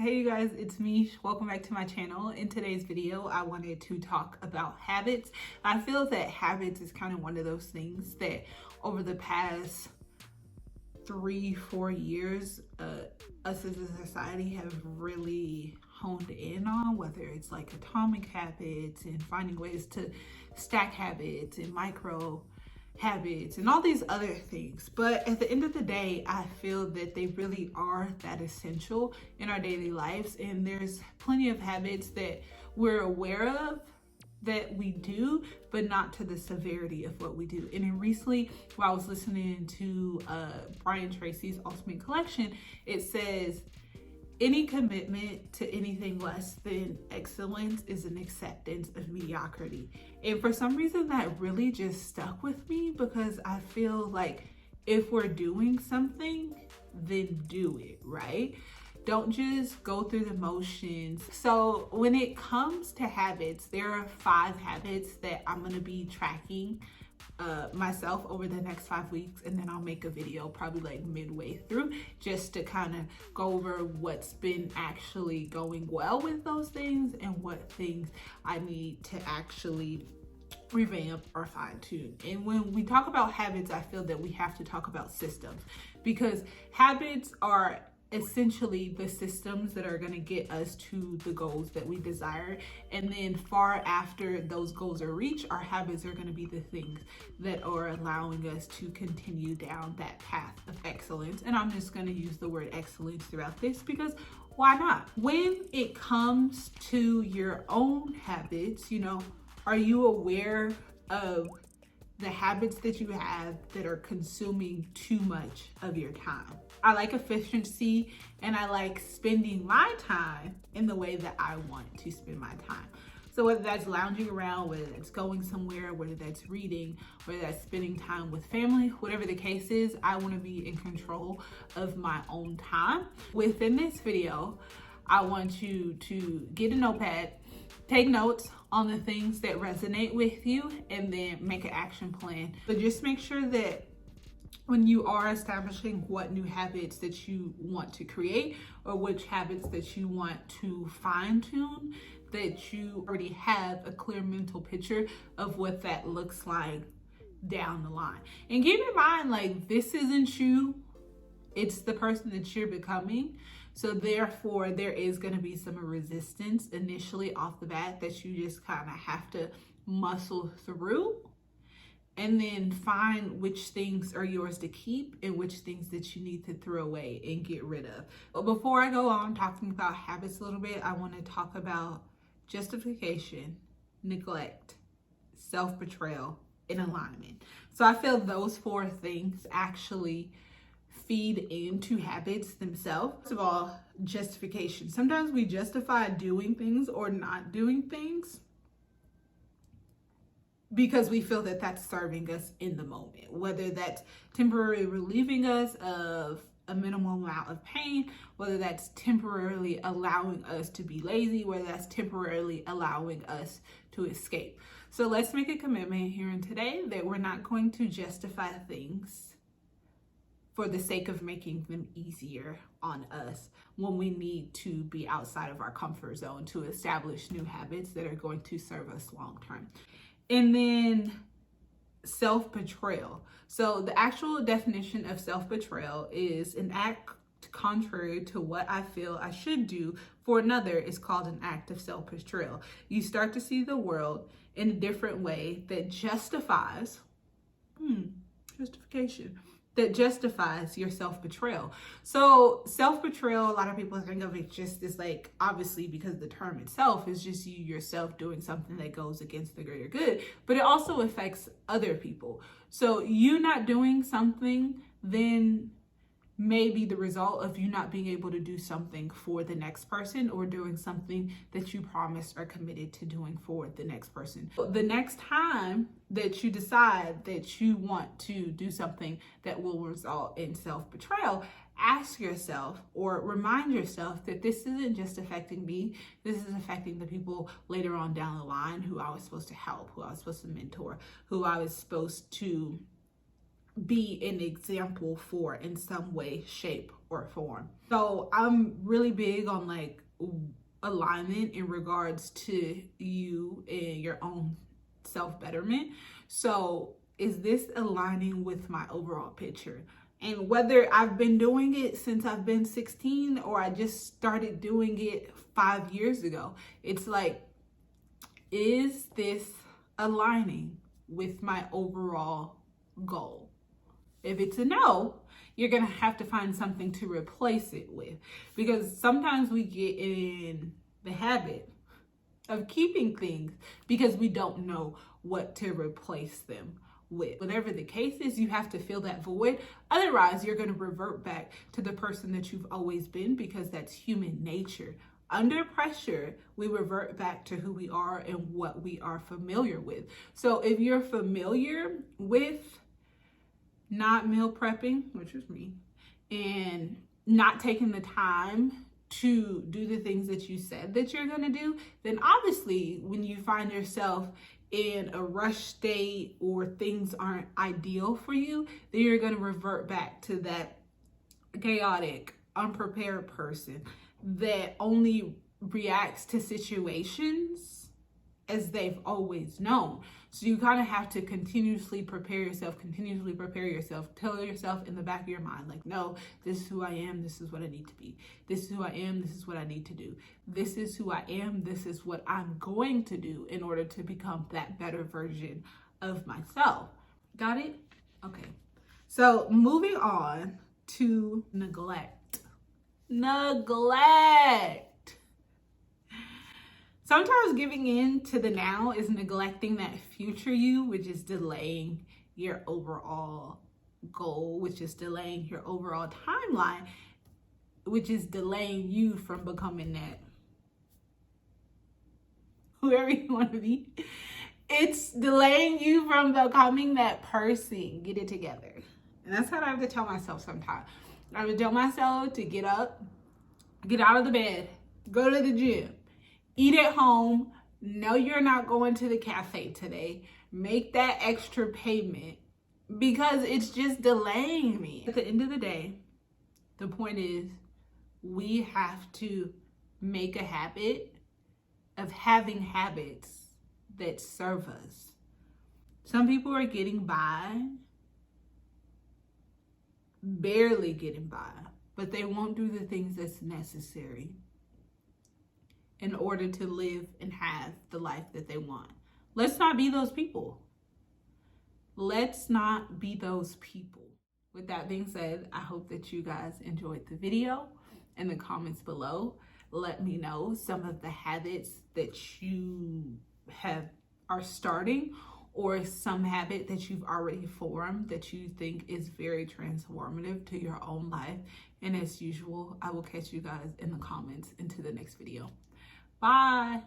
Hey you guys, it's me. Welcome back to my channel. In today's video, I wanted to talk about habits. I feel that habits is kind of one of those things that over the past 3-4 years, us as a society have really honed in on, whether it's like atomic habits and finding ways to stack habits and micro habits and all these other things. But at the end of the day, I feel that they really are that essential in our daily lives. And there's plenty of habits that we're aware of that we do, but not to the severity of what we do. And then recently, while I was listening to Brian Tracy's Ultimate Collection, it says, any commitment to anything less than excellence is an acceptance of mediocrity. And for some reason, that really just stuck with me, because I feel like if we're doing something, then do it, right? Don't just go through the motions. So when it comes to habits, there are 5 habits that I'm gonna be tracking myself over the next 5 weeks, and then I'll make a video probably like midway through just to kind of go over what's been actually going well with those things and what things I need to actually revamp or fine tune. And when we talk about habits, I feel that we have to talk about systems, because habits are essentially the systems that are going to get us to the goals that we desire. And then far after those goals are reached, our habits are going to be the things that are allowing us to continue down that path of excellence. And I'm just going to use the word excellence throughout this, because why not? When it comes to your own habits, are you aware of the habits that you have that are consuming too much of your time? I like efficiency, and I like spending my time in the way that I want to spend my time. So whether that's lounging around, whether that's going somewhere, whether that's reading, whether that's spending time with family, whatever the case is, I want to be in control of my own time. Within this video, I want you to get a notepad, take notes on the things that resonate with you, and then make an action plan. But just make sure that when you are establishing what new habits that you want to create, or which habits that you want to fine tune, that you already have a clear mental picture of what that looks like down the line. And keep in mind, like, this isn't you, it's the person that you're becoming. So therefore, there is going to be some resistance initially off the bat that you just kind of have to muscle through, and then find which things are yours to keep and which things that you need to throw away and get rid of. But before I go on talking about habits a little bit, I want to talk about justification, neglect, self-betrayal, and alignment. So I feel those 4 things actually feed into habits themselves. First of all, justification. Sometimes we justify doing things or not doing things because we feel that that's serving us in the moment, whether that's temporarily relieving us of a minimal amount of pain, whether that's temporarily allowing us to be lazy, whether that's temporarily allowing us to escape. So let's make a commitment here and today that we're not going to justify things for the sake of making them easier on us when we need to be outside of our comfort zone to establish new habits that are going to serve us long term. And then self-betrayal. So the actual definition of self-betrayal is an act contrary to what I feel I should do for another is called an act of self-betrayal. You start to see the world in a different way that justifies, justification, that justifies your self-betrayal. So self-betrayal, a lot of people think of it just as, like, obviously because the term itself is just you yourself doing something that goes against the greater good, but it also affects other people. So you not doing something then may be the result of you not being able to do something for the next person, or doing something that you promised or committed to doing for the next person. The next time that you decide that you want to do something that will result in self-betrayal, ask yourself or remind yourself that this isn't just affecting me, this is affecting the people later on down the line who I was supposed to help, who I was supposed to mentor, who I was supposed to be an example for in some way, shape, or form. So I'm really big on like alignment in regards to you and your own self-betterment. So is this aligning with my overall picture? And whether I've been doing it since I've been 16 or I just started doing it 5 years ago, it's like, is this aligning with my overall goal? If it's a no, you're going to have to find something to replace it with, because sometimes we get in the habit of keeping things because we don't know what to replace them with. Whatever the case is, you have to fill that void. Otherwise, you're going to revert back to the person that you've always been, because that's human nature. Under pressure, we revert back to who we are and what we are familiar with. So if you're familiar with not meal prepping, which is me, and not taking the time to do the things that you said that you're going to do, then obviously when you find yourself in a rush state or things aren't ideal for you, then you're going to revert back to that chaotic, unprepared person that only reacts to situations as they've always known. So you kind of have to continuously prepare yourself, tell yourself in the back of your mind, like, no, this is who I am, this is what I need to be. This is who I am, this is what I need to do. This is who I am, this is what I'm going to do in order to become that better version of myself. Got it? Okay. So moving on to neglect. Neglect. Sometimes giving in to the now is neglecting that future you, which is delaying your overall goal, which is delaying your overall timeline, which is delaying you from becoming that whoever you want to be. It's delaying you from becoming that person. Get it together. And that's what I have to tell myself sometimes. I have to tell myself to get up, get out of the bed, go to the gym, eat at home. No, you're not going to the cafe today. Make that extra payment, because it's just delaying me. At the end of the day, the point is we have to make a habit of having habits that serve us. Some people are getting by, barely getting by, but they won't do the things that's necessary in order to live and have the life that they want. Let's not be those people. Let's not be those people. With that being said, I hope that you guys enjoyed the video. In the comments below, let me know some of the habits that you are starting, or some habit that you've already formed that you think is very transformative to your own life. And as usual, I will catch you guys in the comments into the next video. Bye.